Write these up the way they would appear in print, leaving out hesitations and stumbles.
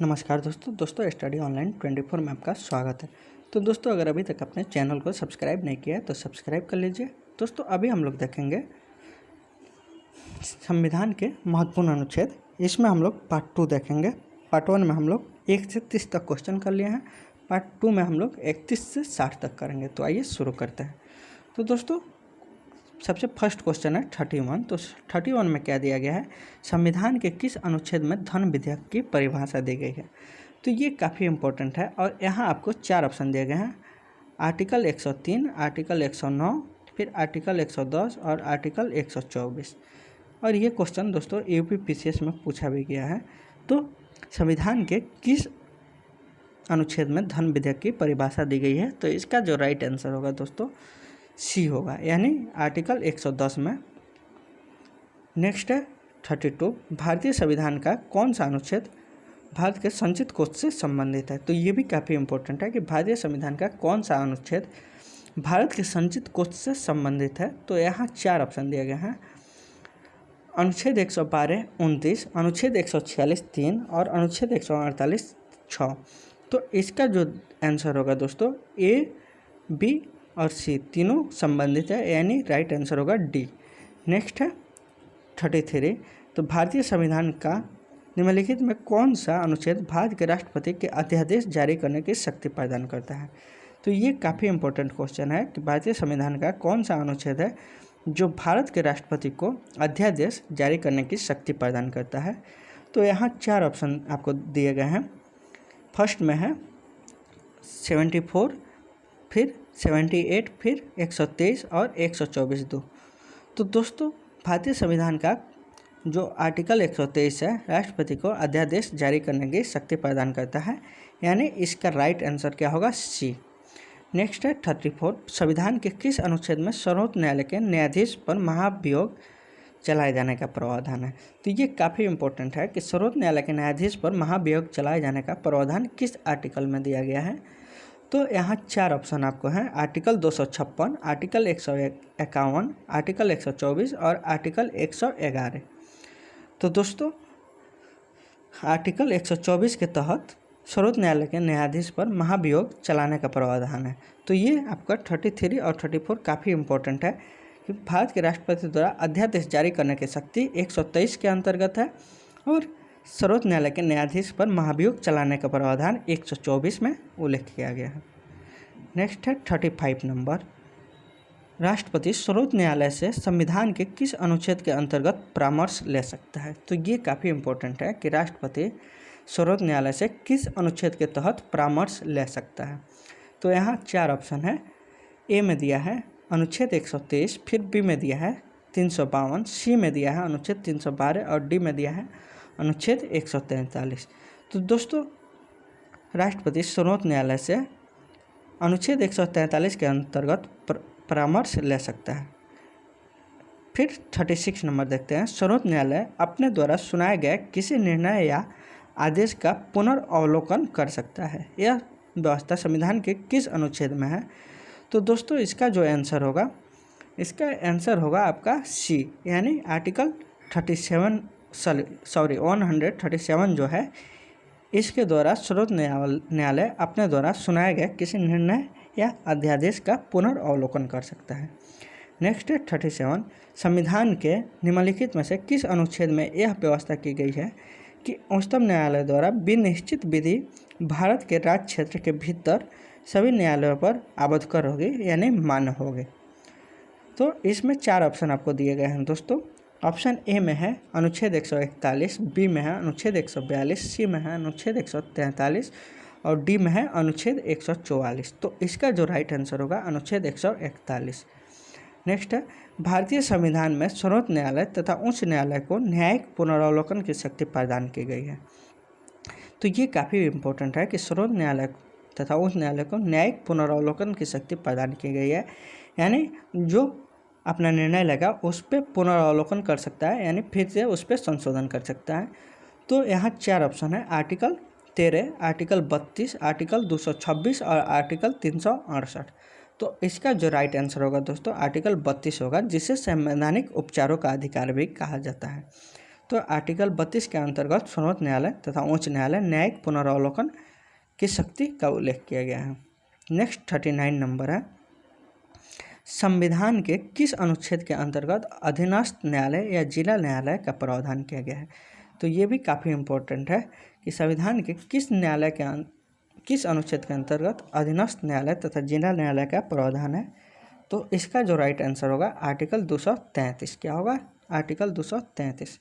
नमस्कार दोस्तों study online 24 में आपका स्वागत है। तो दोस्तों अगर अभी तक अपने चैनल को सब्सक्राइब नहीं किया है तो सब्सक्राइब कर लीजिए। दोस्तों अभी हम लोग देखेंगे संविधान के महत्वपूर्ण अनुच्छेद। इसमें हम लोग पार्ट 2 देखेंगे। पार्ट 1 में हम लोग 1 से 30 तक क्वेश्चन कर लिए हैं। पार्ट 2 में हम लोग 31 से 60 तक करेंगे। तो आइए शुरू करते हैं। तो दोस्तों सबसे फर्स्ट क्वेश्चन है 31। तो 31 में क्या दिया गया है, संविधान के किस अनुच्छेद में धन विधेयक की परिभाषा दी गई है। तो ये काफ़ी इम्पोर्टेंट है और यहाँ आपको 4 ऑप्शन दिए गए हैं। आर्टिकल 103, आर्टिकल 109, फिर आर्टिकल 110 और आर्टिकल 124। और ये क्वेश्चन दोस्तों यूपीपीसीएस में पूछा भी गया है। तो संविधान के किस अनुच्छेद में धन विधेयक की परिभाषा दी गई है, तो इसका जो राइट आंसर होगा दोस्तों सी होगा, यानी आर्टिकल 110 में। नेक्स्ट है 32। भारतीय संविधान का कौन सा अनुच्छेद भारत के संचित कोष से संबंधित है। तो ये भी काफ़ी इम्पोर्टेंट है कि भारतीय संविधान का कौन सा अनुच्छेद भारत के संचित कोष से संबंधित है। तो यहाँ 4 ऑप्शन दिए गए हैं। अनुच्छेद 112 29, अनुच्छेद 146 3 और अनुच्छेद 148 6। तो इसका जो आंसर होगा दोस्तों ए, बी और सी तीनों संबंधित है, यानी राइट आंसर होगा डी। नेक्स्ट है 33। तो भारतीय संविधान का निम्नलिखित में कौन सा अनुच्छेद भारत के राष्ट्रपति के अध्यादेश जारी करने की शक्ति प्रदान करता है। तो ये काफ़ी इंपॉर्टेंट क्वेश्चन है कि भारतीय संविधान का कौन सा अनुच्छेद है जो भारत के राष्ट्रपति को अध्यादेश जारी करने की शक्ति प्रदान करता है। तो यहाँ 4 ऑप्शन आपको दिए गए हैं। फर्स्ट में है 74, फिर 78, फिर 123 और 124 2। तो दोस्तों भारतीय संविधान का जो आर्टिकल 123 है राष्ट्रपति को अध्यादेश जारी करने की शक्ति प्रदान करता है, यानी इसका राइट आंसर क्या होगा सी। नेक्स्ट है 34। संविधान के किस अनुच्छेद में सर्वोच्च न्यायालय के न्यायाधीश पर महाभियोग चलाए जाने का प्रावधान है। तो ये काफ़ी इंपॉर्टेंट है कि सर्वोच्च न्यायालय के न्यायाधीश पर महाभियोग चलाए जाने का प्रावधान किस आर्टिकल में दिया गया है। तो यहाँ 4 ऑप्शन आपको हैं। आर्टिकल 256, आर्टिकल 151, आर्टिकल 124 और आर्टिकल 111। तो दोस्तों आर्टिकल 124 के तहत सर्वोच्च न्यायालय के न्यायाधीश पर महाभियोग चलाने का प्रावधान है। तो ये आपका 33 और 34 काफ़ी इंपॉर्टेंट है कि भारत के राष्ट्रपति द्वारा अध्यादेश जारी करने की शक्ति 123 के अंतर्गत है और सर्वोच्च न्यायालय के न्यायाधीश पर महाभियोग चलाने का प्रावधान 124 में उल्लेख किया गया है। नेक्स्ट है 35 नंबर। राष्ट्रपति सर्वोच्च न्यायालय से संविधान के किस अनुच्छेद के अंतर्गत परामर्श ले सकता है। तो ये काफ़ी इंपॉर्टेंट है कि राष्ट्रपति सर्वोच्च न्यायालय से किस अनुच्छेद के तहत परामर्श ले सकता है। तो यहाँ 4 ऑप्शन है। ए में दिया है अनुच्छेद 123, फिर बी में दिया है 352, सी में दिया है अनुच्छेद 312 और डी में दिया है अनुच्छेद 143। तो दोस्तों राष्ट्रपति सर्वोच्च न्यायालय से अनुच्छेद 143 के अंतर्गत परामर्श ले सकता है। फिर 36 नंबर देखते हैं। सर्वोच्च न्यायालय अपने द्वारा सुनाए गए किसी निर्णय या आदेश का पुनर्अवलोकन कर सकता है। यह व्यवस्था संविधान के किस अनुच्छेद में है। तो दोस्तों इसका जो आंसर होगा, इसका आंसर होगा आपका सी, यानी आर्टिकल 137 जो है इसके द्वारा सर्वोच्च न्यायालय अपने द्वारा सुनाए गए किसी निर्णय या अध्यादेश का पुनर्अवलोकन कर सकता है। नेक्स्ट है 37। संविधान के निम्नलिखित में से किस अनुच्छेद में यह व्यवस्था की गई है कि उच्चतम न्यायालय द्वारा विनिश्चित विधि भारत के राज्य क्षेत्र के भीतर सभी न्यायालयों पर आबद्धकर होगी, यानी मान्य होगी। तो इसमें 4 ऑप्शन आपको दिए गए हैं दोस्तों। ऑप्शन ए में है अनुच्छेद 141, बी में है अनुच्छेद 142, सी में है अनुच्छेद 143 और डी में है अनुच्छेद 144। तो इसका जो राइट आंसर होगा अनुच्छेद 141। नेक्स्ट है भारतीय संविधान में सर्वोच्च न्यायालय तथा उच्च न्यायालय को न्यायिक पुनरावलोकन की शक्ति प्रदान की गई है। तो ये काफ़ी इम्पोर्टेंट है कि सर्वोच्च न्यायालय तथा उच्च न्यायालय को न्यायिक पुनरावलोकन की शक्ति प्रदान की गई है, यानी जो अपना निर्णय लगा उस पर पुनरावलोकन कर सकता है, यानी फिर से उस पर संशोधन कर सकता है। तो यहाँ 4 ऑप्शन है। आर्टिकल 13, आर्टिकल 32, आर्टिकल 226 और आर्टिकल 368। तो इसका जो राइट आंसर होगा दोस्तों आर्टिकल 32 होगा, जिसे संवैधानिक उपचारों का अधिकार भी कहा जाता है। तो आर्टिकल 32 के अंतर्गत सर्वोच्च न्यायालय तथा उच्च न्यायालय न्यायिक पुनरावलोकन की शक्ति का उल्लेख किया गया है। नेक्स्ट 39 नंबर है, संविधान के किस अनुच्छेद के अंतर्गत अधीनस्थ न्यायालय या जिला न्यायालय का प्रावधान किया गया है। तो ये भी काफ़ी इम्पोर्टेंट है कि संविधान के किस अनुच्छेद के अंतर्गत अधीनस्थ न्यायालय तथा जिला न्यायालय का प्रावधान है। तो इसका जो राइट आंसर होगा आर्टिकल 233। क्या होगा? आर्टिकल 233।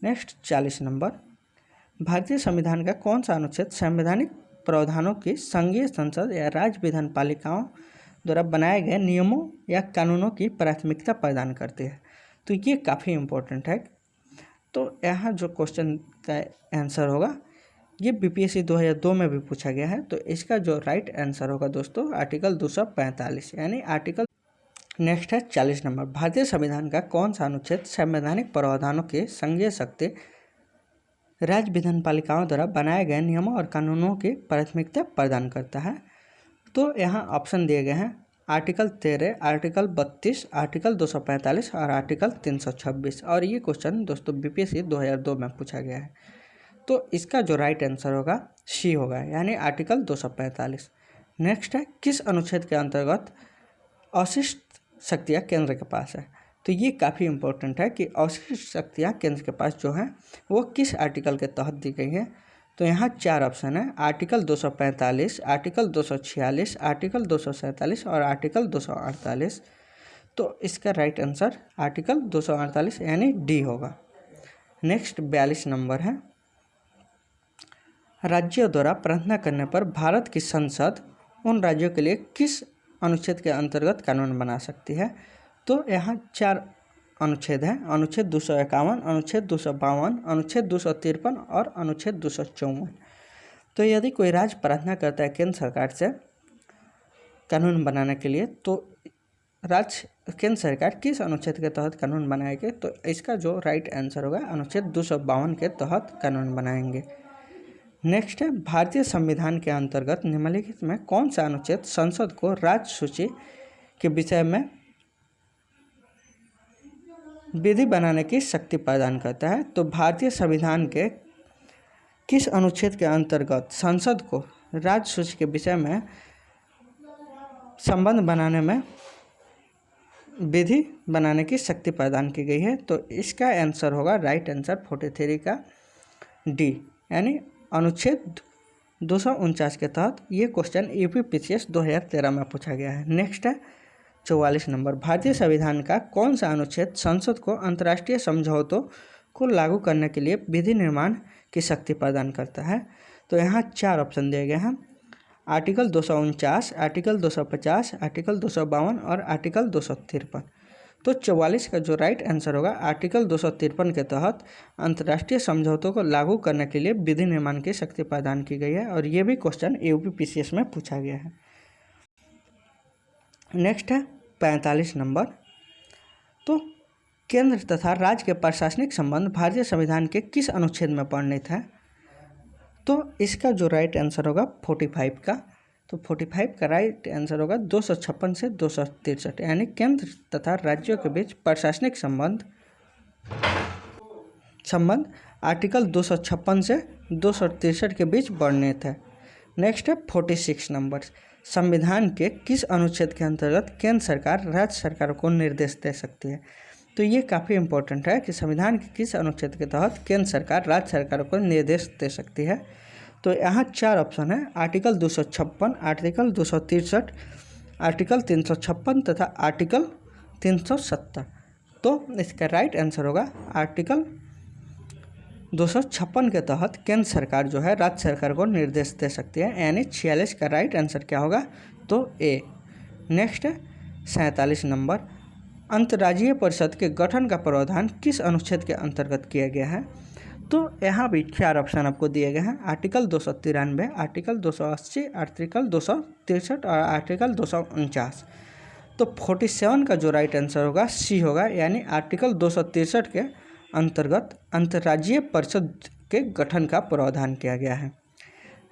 नेक्स्ट 40 नंबर, भारतीय संविधान का कौन सा अनुच्छेद संवैधानिक प्रावधानों की संघीय संसद या राज्य विधान पालिकाओं द्वारा बनाए गए नियमों या कानूनों की प्राथमिकता प्रदान करती है। तो ये काफ़ी इम्पोर्टेंट है। तो यहाँ जो क्वेश्चन का आंसर होगा ये बीपीएससी 2002 में भी पूछा गया है। तो इसका जो राइट आंसर होगा दोस्तों आर्टिकल 245 यानी आर्टिकल। नेक्स्ट है 40 नंबर, भारतीय संविधान का कौन सा अनुच्छेद संवैधानिक प्रावधानों की संघीय शक्ति राज्य विधान पालिकाओं द्वारा बनाए गए नियमों और कानूनों की प्राथमिकता प्रदान करता है। तो यहाँ ऑप्शन दिए गए हैं आर्टिकल 13, आर्टिकल 32, आर्टिकल 245 और आर्टिकल 326। और ये क्वेश्चन दोस्तों बीपीएससी 2002 में पूछा गया है। तो इसका जो राइट आंसर होगा सी होगा यानी आर्टिकल 245। नेक्स्ट है, किस अनुच्छेद के अंतर्गत अवशिष्ट शक्तियाँ केंद्र के पास है। तो ये काफ़ी इम्पोर्टेंट है कि अवशिष्ट शक्तियाँ केंद्र के पास जो हैं वो किस आर्टिकल के तहत दी गई है। तो यहाँ 4 ऑप्शन है, आर्टिकल 245, आर्टिकल 246, आर्टिकल 247 और आर्टिकल 248। तो इसका राइट आंसर आर्टिकल 248 यानी डी होगा। नेक्स्ट 42 नंबर है, राज्यों द्वारा प्रार्थना करने पर भारत की संसद उन राज्यों के लिए किस अनुच्छेद के अंतर्गत कानून बना सकती है। तो यहाँ 4 अनुच्छेद हैं, अनुच्छेद 251, अनुच्छेद 252, अनुच्छेद 253 और अनुच्छेद 254। तो यदि कोई राज्य प्रार्थना करता है केंद्र सरकार से कानून बनाने के लिए तो केंद्र सरकार किस अनुच्छेद के तहत कानून बनाएंगे। तो इसका जो राइट आंसर होगा अनुच्छेद 252 के तहत कानून बनाएंगे। नेक्स्ट है, भारतीय संविधान के अंतर्गत निम्नलिखित में कौन सा अनुच्छेद संसद को राज्य सूची के विषय में विधि बनाने की शक्ति प्रदान करता है। तो भारतीय संविधान के किस अनुच्छेद के अंतर्गत संसद को राज्य सूची के विषय में संबंध बनाने में विधि बनाने की शक्ति प्रदान की गई है। तो इसका आंसर होगा राइट आंसर 43 का डी यानी अनुच्छेद 249 के तहत। ये क्वेश्चन यूपीपीसीएस 2013 में पूछा गया है। नेक्स्ट है 44 नंबर, भारतीय संविधान का कौन सा अनुच्छेद संसद को अंतर्राष्ट्रीय समझौतों को लागू करने के लिए विधि निर्माण की शक्ति प्रदान करता है। तो यहाँ 4 ऑप्शन दिए गए हैं, आर्टिकल 249, आर्टिकल 250, आर्टिकल 252 और आर्टिकल 253। तो 44 का जो राइट आंसर होगा आर्टिकल 253 के तहत अंतर्राष्ट्रीय समझौतों को लागू करने के लिए विधि निर्माण की शक्ति प्रदान की गई है। और ये भी क्वेश्चन यूपीपीसीएस में पूछा गया है। नेक्स्ट है 45 नंबर, तो केंद्र तथा राज्य के प्रशासनिक संबंध भारतीय संविधान के किस अनुच्छेद में वर्णित है। तो इसका जो राइट आंसर होगा 45 का। तो 45 का राइट आंसर होगा 256 से 263 यानी केंद्र तथा राज्यों के बीच प्रशासनिक संबंध आर्टिकल 256 से 263 के बीच वर्णित है। नेक्स्ट है 46 नंबर, संविधान के किस अनुच्छेद के अंतर्गत केंद्र सरकार राज्य सरकार को निर्देश दे सकती है। तो ये काफ़ी इम्पोर्टेंट है कि संविधान के किस अनुच्छेद के तहत केंद्र सरकार राज्य सरकार को निर्देश दे सकती है। तो यहाँ 4 ऑप्शन है, आर्टिकल 256, आर्टिकल 263, आर्टिकल 356 तथा आर्टिकल 370। तो इसका राइट आंसर होगा आर्टिकल 256 के तहत केंद्र सरकार जो है राज्य सरकार को निर्देश दे सकती है यानी 46 का राइट आंसर क्या होगा तो ए। नेक्स्ट है 47 नंबर, अंतर्राज्यीय परिषद के गठन का प्रावधान किस अनुच्छेद के अंतर्गत किया गया है। तो यहाँ भी 4 ऑप्शन आपको दिए गए हैं, आर्टिकल 293, आर्टिकल 280, आर्टिकल 263 और आर्टिकल 249। तो 47 का जो राइट आंसर होगा सी होगा यानी आर्टिकल 263 के अंतर्गत अंतर्राज्यीय परिषद के गठन का प्रावधान किया गया है।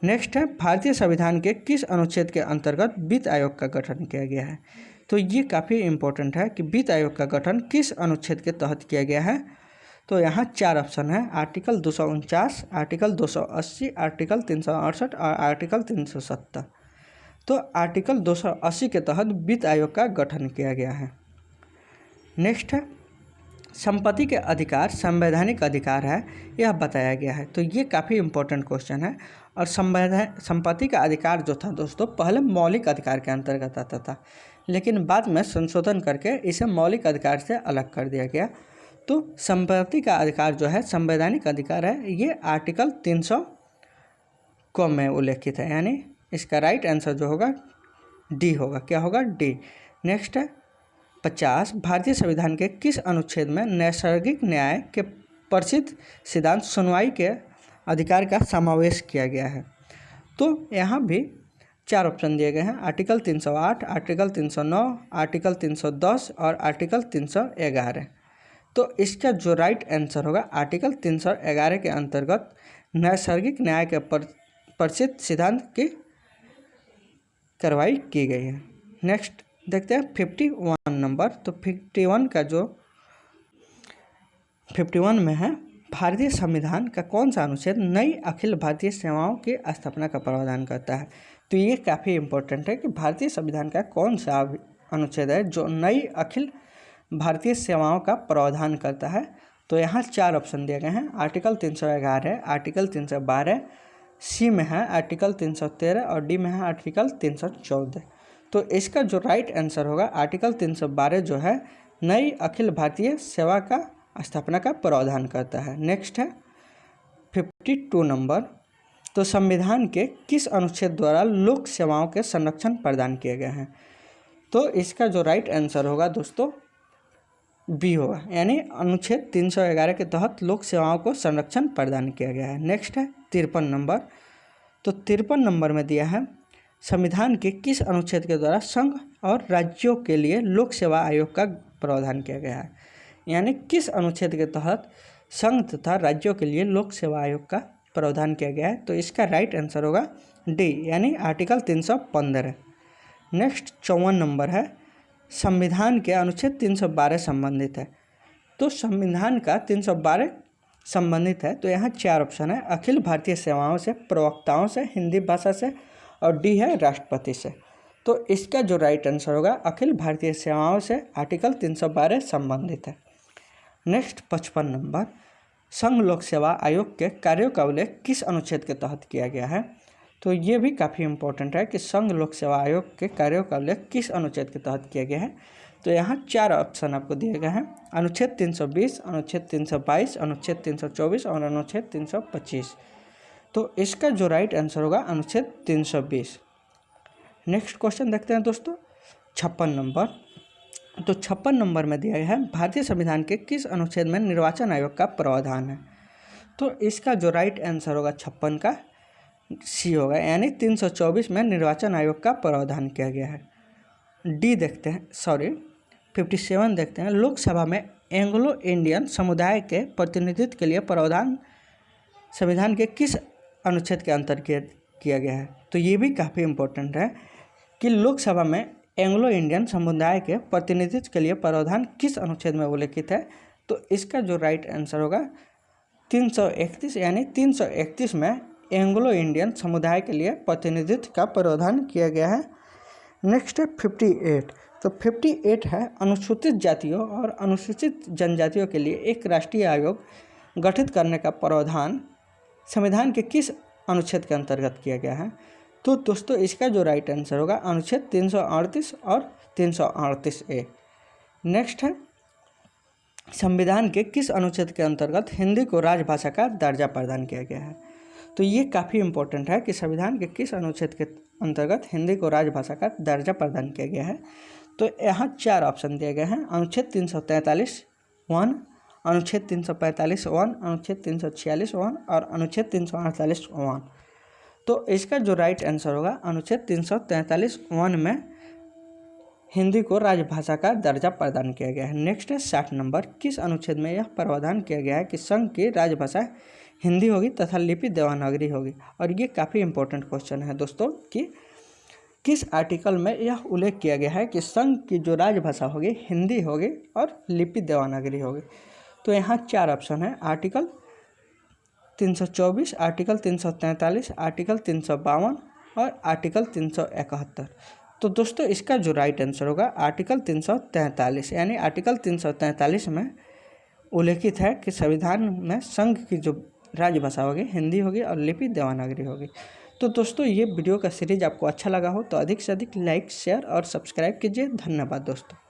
नेक्स्ट है, भारतीय संविधान के किस अनुच्छेद के अंतर्गत वित्त आयोग का गठन किया गया है। तो ये काफ़ी इम्पोर्टेंट है कि वित्त आयोग का गठन किस अनुच्छेद के तहत किया गया है। तो यहाँ 4 ऑप्शन है, आर्टिकल 249, आर्टिकल 280, आर्टिकल 368 और आर्टिकल 370। तो आर्टिकल 280 के तहत वित्त आयोग का गठन किया गया है। नेक्स्ट है संपत्ति के अधिकार संवैधानिक अधिकार है, यह बताया गया है। तो ये काफ़ी इम्पोर्टेंट क्वेश्चन है। और संपत्ति का अधिकार जो था दोस्तों पहले मौलिक अधिकार के अंतर्गत आता था, लेकिन बाद में संशोधन करके इसे मौलिक अधिकार से अलग कर दिया गया। तो संपत्ति का अधिकार जो है संवैधानिक अधिकार है, ये आर्टिकल 300 को में उल्लेखित है, यानी इसका राइट आंसर जो होगा डी होगा। क्या होगा? डी। नेक्स्ट है 50, भारतीय संविधान के किस अनुच्छेद में नैसर्गिक न्याय के प्रसिद्ध सिद्धांत सुनवाई के अधिकार का समावेश किया गया है? तो यहाँ भी 4 ऑप्शन दिए गए हैं, आर्टिकल 308, आर्टिकल 309, आर्टिकल 310 और आर्टिकल 311। तो इसका जो राइट आंसर होगा आर्टिकल 311 के अंतर्गत नैसर्गिक न्याय के प्रसिद्ध सिद्धांत की कार्रवाई की गई है। नेक्स्ट देखते हैं 51 नंबर। तो 51 में है, भारतीय संविधान का कौन सा अनुच्छेद नई अखिल भारतीय सेवाओं की स्थापना का प्रावधान करता है? तो ये काफ़ी इम्पोर्टेंट है कि भारतीय संविधान का कौन सा अनुच्छेद है जो नई अखिल भारतीय सेवाओं का प्रावधान करता है? तो यहाँ 4 ऑप्शन दिए गए हैं, आर्टिकल 311, आर्टिकल 312, सी में है आर्टिकल 313 और डी में है आर्टिकल 314। तो इसका जो राइट आंसर होगा आर्टिकल 312 जो है नई अखिल भारतीय सेवा का स्थापना का प्रावधान करता है। नेक्स्ट है 52 नंबर। तो संविधान के किस अनुच्छेद द्वारा लोक सेवाओं के संरक्षण प्रदान किए गए हैं? तो इसका जो राइट आंसर होगा दोस्तों बी होगा, यानी अनुच्छेद 311 के तहत लोक सेवाओं को संरक्षण प्रदान किया गया है। नेक्स्ट है 53 नंबर। तो 53 नंबर में दिया है, संविधान के किस अनुच्छेद के द्वारा संघ और राज्यों के लिए लोक सेवा आयोग का प्रावधान किया गया है? यानी किस अनुच्छेद के तहत संघ तथा राज्यों के लिए लोक सेवा आयोग का प्रावधान किया गया है? तो इसका राइट आंसर होगा डी, यानी आर्टिकल 315। नेक्स्ट 54 नंबर है, संविधान के अनुच्छेद 312 संबंधित है। तो संविधान का 312 संबंधित है। तो यहाँ 4 ऑप्शन है, अखिल भारतीय सेवाओं से, प्रवक्ताओं से, हिंदी भाषा से और डी है राष्ट्रपति से। तो इसका जो राइट आंसर होगा अखिल भारतीय सेवाओं से आर्टिकल 312 संबंधित है। नेक्स्ट 55 नंबर, संघ लोक सेवा आयोग के कार्यों का उल्लेख किस अनुच्छेद के तहत किया गया है? तो ये भी काफ़ी इम्पोर्टेंट है कि संघ लोक सेवा आयोग के कार्यों का उल्लेख किस अनुच्छेद के तहत किया गया है? तो यहाँ 4 ऑप्शन आपको दिए गए हैं, अनुच्छेद 320, अनुच्छेद 322, अनुच्छेद 324 और अनुच्छेद 325। तो इसका जो राइट आंसर होगा अनुच्छेद 320। नेक्स्ट क्वेश्चन देखते हैं दोस्तों 56 नंबर। तो 56 नंबर में दिया गया है, भारतीय संविधान के किस अनुच्छेद में निर्वाचन आयोग का प्रावधान है? तो इसका जो राइट आंसर होगा 56 का सी होगा, यानी 324 में निर्वाचन आयोग का प्रावधान किया गया है। डी देखते हैं, 57 देखते हैं, लोकसभा में एंग्लो इंडियन समुदाय के प्रतिनिधित्व के लिए प्रावधान संविधान के किस अनुच्छेद के अंतर्गत किया गया है? तो ये भी काफ़ी इम्पोर्टेंट है कि लोकसभा में एंग्लो इंडियन समुदाय के प्रतिनिधित्व के लिए प्रावधान किस अनुच्छेद में उल्लेखित है? तो इसका जो राइट आंसर होगा 331, यानी 331 में एंग्लो इंडियन समुदाय के लिए प्रतिनिधित्व का प्रावधान किया गया है। नेक्स्ट है 58। तो 58 है, अनुसूचित जातियों और अनुसूचित जनजातियों के लिए एक राष्ट्रीय आयोग गठित करने का प्रावधान संविधान के किस अनुच्छेद के अंतर्गत किया गया है? तो दोस्तों इसका जो राइट आंसर होगा अनुच्छेद 338 और 338A। नेक्स्ट है, संविधान के किस अनुच्छेद के अंतर्गत हिंदी को राजभाषा का दर्जा प्रदान किया गया है? तो ये काफ़ी इम्पोर्टेंट है कि संविधान के किस अनुच्छेद के अंतर्गत हिंदी को राजभाषा का दर्जा प्रदान किया गया है। तो यहाँ 4 ऑप्शन दिए गए हैं, अनुच्छेद 343(1), अनुच्छेद 345(1), अनुच्छेद 346(1) और अनुच्छेद 348(1). तो इसका जो राइट आंसर होगा अनुच्छेद 343(1) में हिंदी को राजभाषा का दर्जा प्रदान किया गया है। नेक्स्ट है 60 नंबर, किस अनुच्छेद में यह प्रावधान किया गया है कि संघ की राजभाषा हिंदी होगी तथा लिपि देवनागरी होगी? और ये काफ़ी इंपॉर्टेंट क्वेश्चन है दोस्तों कि किस आर्टिकल में यह उल्लेख किया गया है कि संघ की जो राजभाषा होगी हिंदी होगी और लिपि देवनागरी होगी? तो तो यहाँ 4 ऑप्शन है, आर्टिकल 324, आर्टिकल 343, आर्टिकल 352 और आर्टिकल 371। तो दोस्तों इसका जो राइट आंसर होगा आर्टिकल 343, यानी आर्टिकल 343 में उल्लेखित है कि संविधान में संघ की जो राजभाषा होगी हिंदी होगी और लिपि देवनागरी होगी। तो दोस्तों ये वीडियो का सीरीज आपको अच्छा लगा हो तो अधिक से अधिक लाइक, शेयर और सब्सक्राइब कीजिए। धन्यवाद दोस्तों।